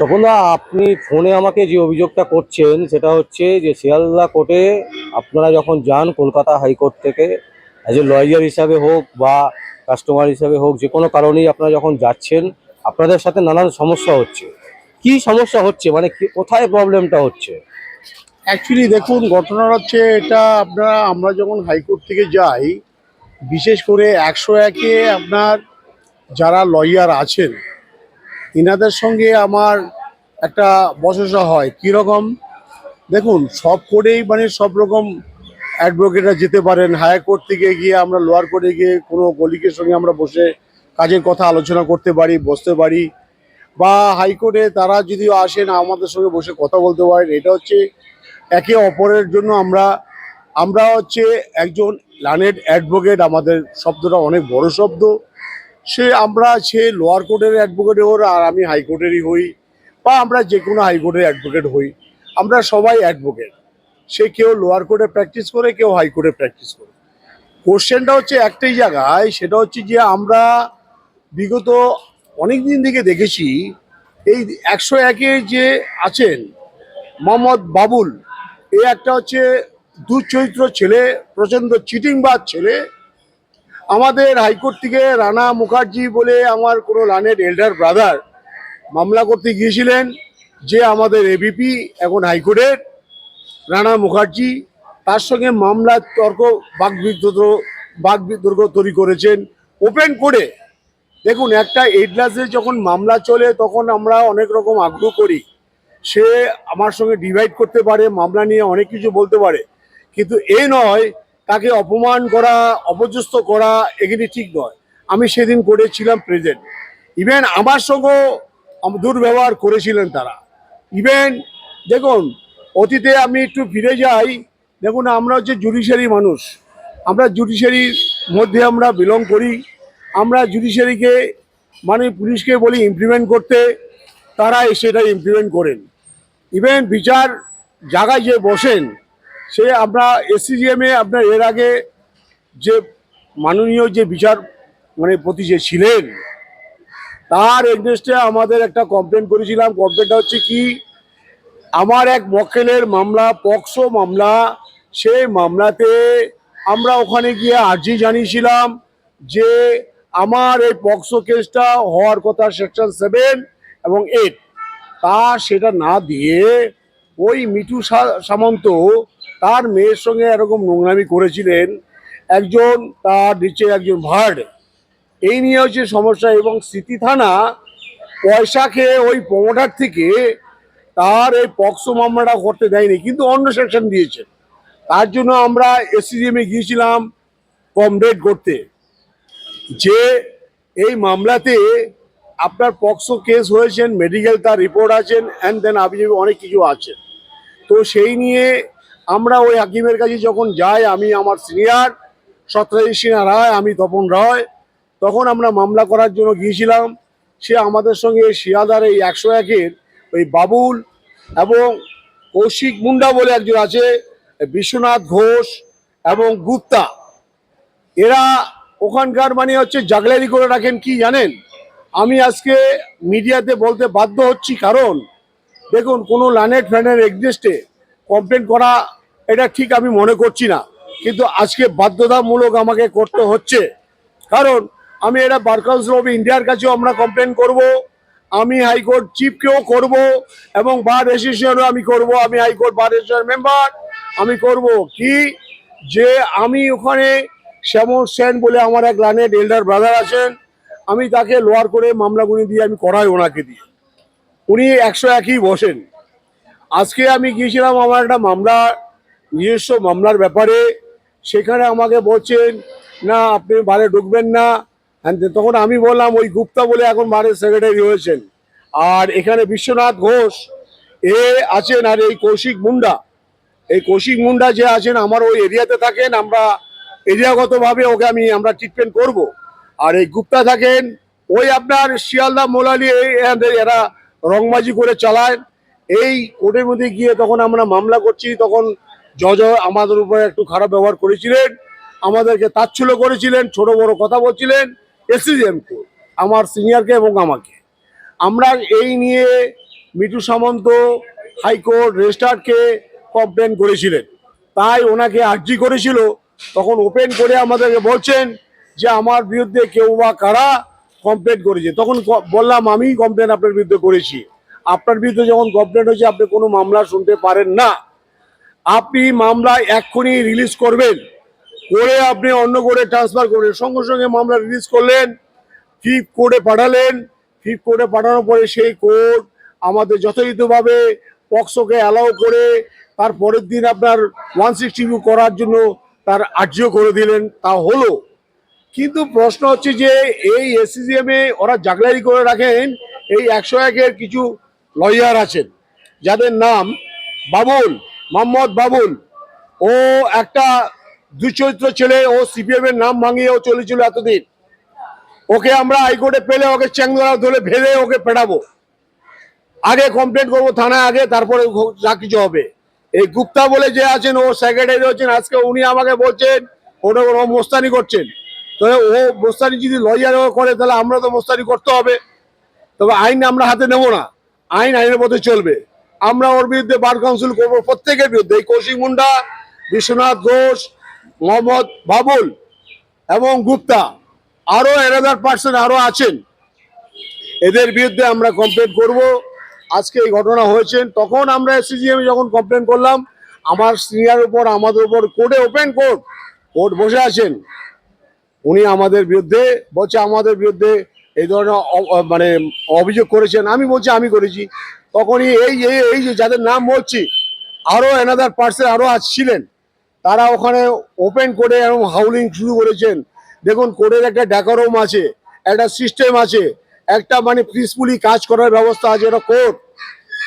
দেখুন না, আপনি ফোনে আমাকে যে অভিযোগটা করছেন সেটা হচ্ছে যে শিয়ালদা কোর্টে আপনারা যখন যান কলকাতা হাইকোর্ট থেকে অ্যাজ এ লয়ার হিসাবে হোক বা কাস্টমার হিসাবে হোক, যে কোনো কারণেই আপনারা যখন যাচ্ছেন আপনাদের সাথে নানান সমস্যা হচ্ছে। কি সমস্যা হচ্ছে, মানে কোথায় প্রবলেমটা হচ্ছে? অ্যাকচুয়ালি দেখুন, ঘটনা হচ্ছে এটা, আমরা যখন হাইকোর্ট থেকে যাই, বিশেষ করে 101-এ আপনার যারা লয়ার আছেন ইনাদের সঙ্গে আমার একটা বচসা হয়। কীরকম? দেখুন, সব কোর্টেই মানে সব রকম অ্যাডভোকেটরা যেতে পারেন। হাইকোর্ট থেকে গিয়ে আমরা লোয়ার কোর্টে গিয়ে কোনো কলিগের সঙ্গে আমরা বসে কাজের কথা আলোচনা করতে পারি, বসতে পারি, বা হাইকোর্টে তারা যদিও আসেন আমাদের সঙ্গে বসে কথা বলতে পারেন। এটা হচ্ছে একে অপরের জন্য আমরা আমরা হচ্ছে একজন লার্নেড অ্যাডভোকেট। আমাদের শব্দটা অনেক বড় শব্দ। সে লোয়ার কোর্টের অ্যাডভোকেট হোক আর আমি হাইকোর্টেরই হই, বা আমরা যে কোনো হাইকোর্টের অ্যাডভোকেট হই, আমরা সবাই অ্যাডভোকেট। সে কেউ লোয়ার কোর্টে প্র্যাকটিস করে, কেউ হাইকোর্টে প্র্যাকটিস করে। কোশ্চেনটা হচ্ছে একটাই জায়গায়, সেটা হচ্ছে যে আমরা বিগত অনেক দিন থেকে দেখেছি এই 101-এ যে আছেন মোহাম্মদ বাবুল, এ একটা হচ্ছে দুশ্চরিত্র ছেলে, প্রচণ্ড চিটিংবাজ ছেলে। আমাদের হাইকোর্ট থেকে রানা মুখার্জি বলে আমার কোনো লার্নেড এল্ডার ব্রাদার মামলা করতে গিয়েছিলেন, যে আমাদের এবিপি এখন হাইকোর্টের রানা মুখার্জি, তার সঙ্গে মামলার তর্ক, বাগবিতর্ক তৈরি করেছেন ওপেন করে। দেখুন, একটা এজলাসে যখন মামলা চলে তখন আমরা অনেক রকম আগ্রহ করি। সে আমার সঙ্গে ডিভাইড করতে পারে, মামলা নিয়ে অনেক কিছু বলতে পারে, কিন্তু এ নয় তাকে অপমান করা, অপদস্থ করা, এগুলি ঠিক নয়। আমি সেদিন করেছিলাম প্রেজেন্ট। ইভেন আমার সঙ্গেও দুর্ব্যবহার করেছিলেন তারা। ইভেন দেখুন, অতীতে আমি একটু ফিরে যাই। দেখুন, আমরা হচ্ছে জুডিশিয়ারি মানুষ, আমরা জুডিশিয়ারির মধ্যে আমরা বিলং করি। আমরা জুডিশিয়ারিকে মানে পুলিশকে বলি ইমপ্লিমেন্ট করতে, তারা সেটা ইমপ্লিমেন্ট করেন। ইভেন বিচার জায়গায় যে বসেন, সে আমরা এসসিজিএমে আপনার এর আগে যে মাননীয় যে বিচার মানে প্রতি যে ছিলেন, তার এগেনস্টে আমাদের একটা কমপ্লেন করেছিলাম। কমপ্লেনটা হচ্ছে কি, আমার এক মক্কেলের মামলা, পক্সো মামলা, সেই মামলাতে আমরা ওখানে গিয়ে আর্জি জানিয়েছিলাম যে আমার এই পক্সো কেসটা হওয়ার কথা সেকশন 7 এবং 8, তা সেটা না দিয়ে ওই মিঠু সামন্ত তার মেয়ের সঙ্গে এরকম নোংরামি করেছিলেন, একজন তার নিচে একজন ভার্ড। এই নিয়ে হচ্ছে সমস্যা। এবং স্মৃতি থানা পয়সা খেয়ে ওই প্রমোটার থেকে তার এই পক্সো মামলাটা করতে দেয়নি, কিন্তু অন্য সেকশন দিয়েছে। তার জন্য আমরা এসসিজিএমে গিয়েছিলাম কমপ্লেন করতে, যে এই মামলাতে আপনার পক্সো কেস হয়েছেন, মেডিকেল তার রিপোর্ট আছেন, অ্যান্ড দেন আপনি অনেক কিছু আছে। তো সেই নিয়ে আমরা ওই হাকিমের কাছে যখন যাই, আমি আমার সিনিয়র সত্যজিৎ সিনহা রায়, আমি তপন রায়, তখন আমরা মামলা করার জন্য গিয়েছিলাম। সে আমাদের সঙ্গে শিয়ালদার এই 101-এর ওই বাবুল এবং কৌশিক মুন্ডা বলে একজন আছে, বিশ্বনাথ ঘোষ এবং গুপ্তা, এরা ওখানকার মানে হচ্ছে জাগলারি করে রাখেন। কি জানেন, আমি আজকে মিডিয়াতে বলতে বাধ্য হচ্ছি, কারণ দেখুন, কোনো লার্নেড ফ্যানের এগেনস্টে কমপ্লেন করা এটা ঠিক আমি মনে করছি না, কিন্তু আজকে বাধ্যতামূলক আমাকে করতে হচ্ছে। কারণ আমি এটা বার কাউন্সিল অফ ইন্ডিয়ার কাছেও আমরা কমপ্লেন করব, আমি হাইকোর্ট চিফকেও করব, এবং বার অ্যাসোসিয়েশনও আমি করব। আমি হাইকোর্ট বার অ্যাসোসিয়েশন মেম্বার, আমি করব কি, যে আমি ওখানে শ্যামল সেন বলে আমার এক লার্নেড এল্ডার ব্রাদার আছেন, আমি তাকে লোয়ার করে মামলাগুলি দিয়ে আমি করাই ওনাকে দিয়ে, উনি 101-ই বসেন। আজকে আমি গিয়েছিলাম আমার একটা মামলা, নিজস্ব মামলার ব্যাপারে, সেখানে আমাকে বলছেন না আপনি বারে ঢুকবেন না। তখন আমি বললাম, ওই গুপ্তা বলে এখন বারের সেক্রেটারি হয়েছেন, আর এখানে বিশ্বনাথ ঘোষ এ আছেন, আর এই কৌশিক মুন্ডা যে আছেন আমার ওই এরিয়াতে থাকেন, আমরা এরিয়াগতভাবে ওকে আমরা ট্রিটমেন্ট করব। আর এই গুপ্তা থাকেন ওই আপনার শিয়ালদা মোলালি, এরা রংবাজি করে চালায়। এই কোর্টের মধ্যে গিয়ে তখন আমরা মামলা করছি, তখন জজ আমাদের উপরে একটু খারাপ ব্যবহার করেছিলেন, আমাদেরকে তাচ্ছল্য করেছিলেন, ছোট বড় কথা বলছিলেন এসসিজিএমকে, আমার সিনিয়রকে এবং আমাকে। আমরা এই নিয়ে মিঠু সামন্ত হাইকোর্ট রেজিস্ট্রারকে কমপ্লেন করেছিলেন, তাই ওনাকে আর্জি করেছিল। তখন ওপেন করে আমাদেরকে বলছেন যে আমার বিরুদ্ধে কেউ বা কারা কমপ্লেন করেছে। তখন বললাম আমি কমপ্লেন আপনার বিরুদ্ধে করেছি। আপনার বিরুদ্ধে যখন কমপ্লেন হয়েছে আপনি কোনো মামলা শুনতে পারেন না, আপনি মামলা এক্ষুনি রিলিজ করবেন, করে আপনি অন্য কোর্টে ট্রান্সফার করবেন। সঙ্গে সঙ্গে মামলা রিলিজ করলেন, ফিফথ কোর্টে পাঠালেন। ফিফথ কোর্টে পাঠানোর পরে সেই কোর্ট আমাদের যথাযথভাবে পক্সোকে অ্যালাউ করে তার পরের দিন আপনার 162 করার জন্য তার আর্জিও করে দিলেন, তা হলো। কিন্তু প্রশ্ন হচ্ছে যে এই এসসিজিএম এ ওরা জাগলারি করে রাখেন এই 101-এর কিছু লয়ার আছেন যাদের নাম বাবুল, মোহাম্মদ বাবুল। ও একটা দুচরিত্র ছেলে, ও সিপিএম এর নাম ভাঙিয়ে ও চলেছিল এতদিন। ওকে আমরা হাইকোর্টে পেলে ওকে চ্যাংদোলা ধরে ভেবে ওকে পেটাবো। আগে কমপ্লেন করবো থানায়, আগে তারপরে যা কিছু হবে। এই গুপ্তা বলে যে আছেন, ও সেক্রেটারি হচ্ছেন, আজকে উনি আমাকে বলছেন ওটা ও মোস্তানি করছেন। তো ও মোস্তানি যদি লয়ার করে তাহলে আমরা তো মোস্তানি করতে হবে। তবে আইন আমরা হাতে নেব না, আইন আইনের পথে চলবে। আমরা ওর বিরুদ্ধে বার কাউন্সিল করবো প্রত্যেকের বিরুদ্ধে। এই কৌশিক মুন্ডা, বিশ্বনাথ ঘোষ, মোহাম্মদ বাবুল এবং গুপ্তা, আরো অ্যানাদার পার্সন আরো আছেন, এদের বিরুদ্ধে আমরা কমপ্লেন করব। আজকে এই ঘটনা হয়েছে, তখন আমরা এসসিজিএম যখন কমপ্লেন করলাম, আমার সিনিয়র উপর আমাদের উপর কোর্টে ওপেন কোর্ট বসে আছেন, উনি আমাদের বিরুদ্ধে বলছে আমাদের বিরুদ্ধে এই ধরনের মানে অভিযোগ করেছেন। আমি বলছি আমি করেছি। তখনই এই যে যাদের নাম বলছি আরো অ্যানাদার পার্সন আরো ছিলেন, তারা ওখানে ওপেন করে এবং হাউলিং শুরু করেছেন। দেখুন কোর্টের একটা ডেকোরাম আছে, একটা সিস্টেম আছে, একটা মানে পিসফুলি কাজ করার ব্যবস্থা আছে। এটা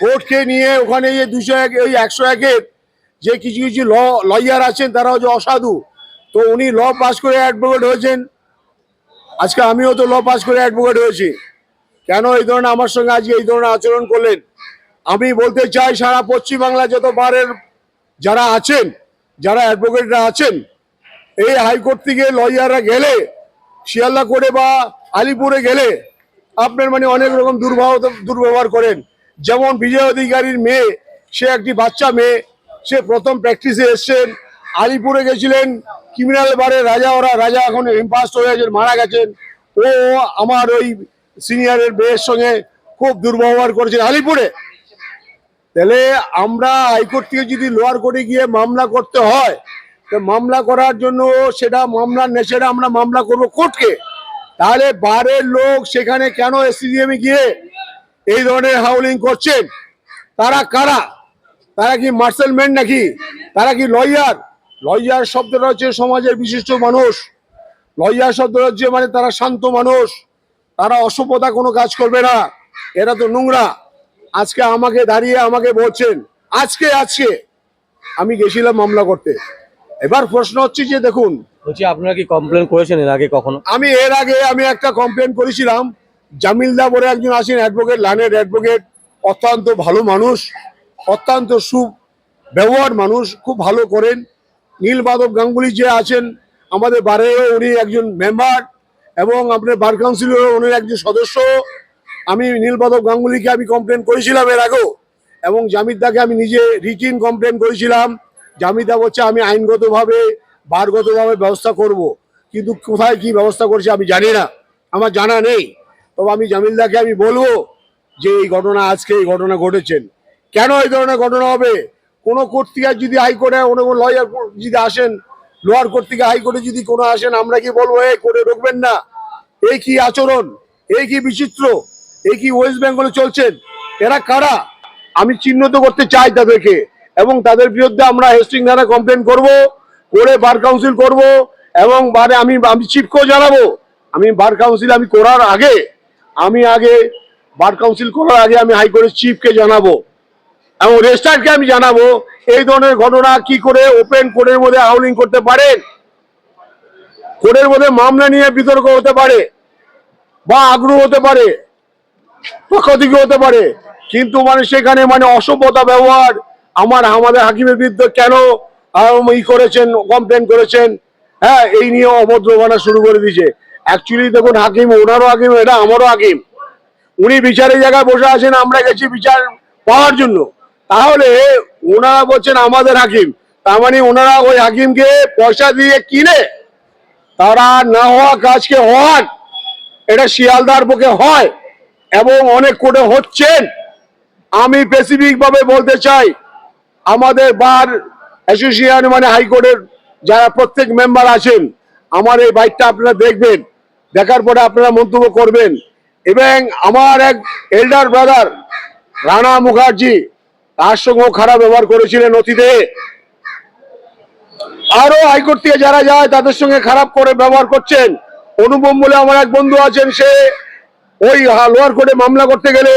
কোর্টকে নিয়ে ওখানে এই 201 ওই 101-এর যে কিছু কিছু লয়ার আছেন তারা হচ্ছে অসাধু। তো উনি ল পাস করে অ্যাডভোকেট হয়েছেন, আজকে আমিও তো ল পাস করে অ্যাডভোকেট হয়েছি। কেন এই ধরনের আমার সঙ্গে আজকে এই ধরনের আচরণ করলেন? আমি বলতে চাই সারা পশ্চিমবাংলা যত বারের যারা আছেন, যারা অ্যাডভোকেটরা আছেন, এই হাইকোর্ট থেকে লয়াররা গেলে শিয়ালদা কোর্টে বা আলিপুরে গেলে আপনার মানে অনেক রকম দুর্ব্যবহার করেন। যেমন বিজয় অধিকারীর মেয়ে, সে একটি বাচ্চা মেয়ে, সে প্রথম প্র্যাকটিসে এসছেন, আলিপুরে গেছিলেন ক্রিমিনাল বারে রাজা, ওরা রাজা এখন ইম্পাস্ট হয়ে গেছেন, মারা গেছেন। ও আমার ওই সিনিয়রের মেয়ের সঙ্গে খুব দুর্ব্যবহার করেছেন আলিপুরে। তাহলে আমরা হাইকোর্ট থেকে যদি লোয়ার কোর্টে গিয়ে মামলা করতে হয়, তো মামলা করার জন্য সেটা মামলার নেশাটা আমরা মামলা করব কোর্টকে। তাহলে বারের লোক সেখানে কেন এসসিজিএমে গিয়ে এই ধরনের হাউলিং করছেন? তারা কারা? তারা কি মার্শালম্যান নাকি? তারা কি লয়ার? লয়ার শব্দটা হচ্ছে সমাজের বিশিষ্ট মানুষ। লয়ার শব্দটা হচ্ছে মানে তারা শান্ত মানুষ, তারা অসভ্যতা কোনো কাজ করবে না, এরা তো নোংরা। আজকে আমাকে দাঁড়িয়ে আমাকে বলছেন, আজকে আমি গেছিলাম মামলা করতে। এবার প্রশ্ন হচ্ছে যে দেখুন, বলছি আপনারা কি কমপ্লেন করেছেন এর আগে কখনো? এর আগে আমি একটা কমপ্লেন করেছিলাম। জামিলদা বলে একজন আছেন অ্যাডভোকেট, লাইনের অ্যাডভোকেট, অত্যন্ত ভালো মানুষ, অত্যন্ত সুব্যবহার মানুষ, খুব ভালো করেন। নীলমাধব গাঙ্গুলি যে আছেন আমাদের বারেও, উনি একজন মেম্বার এবং আপনার বার কাউন্সিলেরও উনি একজন সদস্য। আমি নীলমাধব গাঙ্গুলিকে আমি কমপ্লেন করেছিলাম এর আগেও, এবং জামিরদাকে আমি নিজে রিটিন কমপ্লেন করেছিলাম। জামিরদা বলছে আমি আইনগতভাবে বারগতভাবে ব্যবস্থা করব, কিন্তু কোথায় কি ব্যবস্থা করছে আমি জানি না, আমার জানা নেই। তবে আমি জামিলদাকে আমি বলবো যে এই ঘটনা, আজকে এই ঘটনা ঘটেছেন, কেন এই ধরনের ঘটনা হবে? কোনো কোর্ট থেকে যদি হাইকোর্টে কোনো লয়ার যদি আসেন, লোয়ার কোর্ট থেকে হাইকোর্টে যদি কোনো আসেন, আমরা কি বলবো এই কোর্টে ঢুকবেন না? এই কি আচরণ, এই কি বিচিত্র, এই কি ওয়েস্ট বেঙ্গলে চলছেন? এরা কারা? আমি চিহ্নিত করতে চাই তাদেরকে, এবং তাদের বিরুদ্ধে আমরা হেস্টিং থানায় কমপ্লেন করব, করে বার কাউন্সিল করব, এবং বারে আমি চিফকেও জানাবো। আমি বার কাউন্সিল আমি করার আগে, বার কাউন্সিল করার আগে আমি হাইকোর্টের চিফকে জানাবো এবং রেজিস্ট্রারকে আমি জানাবো এই ধরনের ঘটনা কি করে ওপেন কোর্টের মধ্যে হাউলিং করতে পারেন, কোর্টের মধ্যে মামলা নিয়ে বিতর্ক হতে পারে বা আগ্রহ হতে পারে, পক্ষাধিক হতে পারে, কিন্তু মানে সেখানে মানে অসভ্যতা ব্যবহার আমাদের হাকিমের বিরুদ্ধে কেন করেছেন, কমপ্লেন করেছেন, হ্যাঁ, এই নিয়ে অভদ্র বানা শুরু করে দিয়েছে। অ্যাকচুয়ালি দেখুন, হাকিম ওনারও হাকিম, এটা আমারও হাকিম, উনি বিচারের জায়গায় বসে আছেন, আমরা গেছি বিচার পাওয়ার জন্য। তাহলে ওনারা বলছেন আমাদের হাকিম, তার মানে ওনারা ওই হাকিমকে পয়সা দিয়ে কিনে তারা না হওয়া কাজকে হওয়ার, এটা শিয়ালদার পক্ষে হয় এবং অনেক কোর্টে হচ্ছেন। আমি স্পেসিফিক ভাবে বলতে চাই, আমাদের বার অ্যাসোসিয়েশন মানে হাইকোর্টের যারা প্রত্যেক মেম্বার আছেন, আমার এই বাইকটা আপনারা দেখবেন, দেখার পরে আপনারা মন্তব্য করবেন। এবং আমার এক এল্ডার ব্রাদার রানা মুখার্জি, তার সঙ্গেও খারাপ ব্যবহার করেছিলেন অতীতে। আরো হাইকোর্ট থেকে যারা যায় তাদের সঙ্গে খারাপ করে ব্যবহার করছেন। অনুপম বলে আমার এক বন্ধু আছেন, সে ওই লোয়ার কোর্টে মামলা করতে গেলে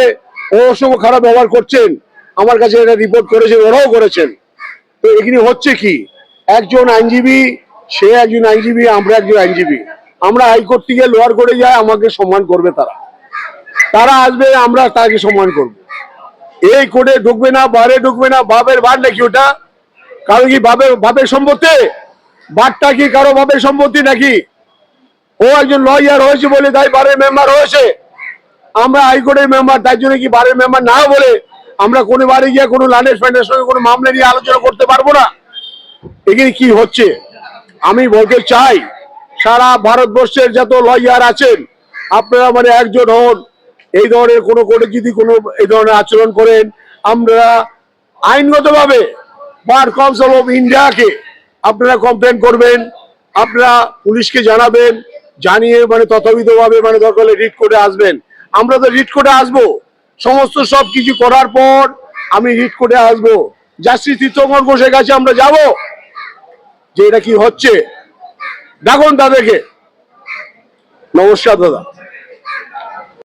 ওর সঙ্গে খারাপ ব্যবহার করছেন। আমার কাছে এটা রিপোর্ট করেছেন, ওরাও করেছেন। তো এখানে হচ্ছে কি, একজন আইনজীবী, সে একজন আইনজীবী, আমরা একজন আইনজীবী, আমরা হাইকোর্ট থেকে লোয়ার কোর্টে যাই, আমাকে সম্মান করবে, তারা আসবে, আমরা তাকে সম্মান করব। এই কোর্টে ঢুকবে না, বারে ঢুকবে না। বাপের বার নাকি ওটা? কারো কি বাপের সম্পত্তি? বারটা কি কারো বাপের সম্পত্তি নাকি? ও একজন লয়ার হয়েছে বলে তাই বারের মেম্বার হয়েছে। আমরা হাইকোর্টের মেম্বার, তাই জন্য কি বারের মেম্বার না বলে আমরা কোনো বারে গিয়ে কোনো লানের ফ্রেন্ডের সঙ্গে কোনো মামলা নিয়ে আলোচনা করতে পারবো না? এখানে কি হচ্ছে আমি বলতে চাই, সারা ভারতবর্ষের যত লয়ার আছেন, আপনারা মানে একজন হন। এই ধরনের কোনো কোর্টে যদি কোনো এই ধরনের আচরণ করেন, আমরা আইনগতভাবে বার কাউন্সিল অফ ইন্ডিয়াকে আপনারা কমপ্লেন করবেন, আপনারা পুলিশকে জানাবেন, জানিয়ে মানে তথাবিধভাবে মানে দরকার হলে রিট কোর্টে আসবেন। আমরা তো রিট কোর্টে আসবো, সমস্ত সব কিছু করার পর আমি রিট কোর্টে আসবো। জাস্টিস তীর্থঙ্কর ঘোষের কাছে আমরা যাব যে এটা কি হচ্ছে, দেখুন তাদেরকে। নমস্কার দাদা।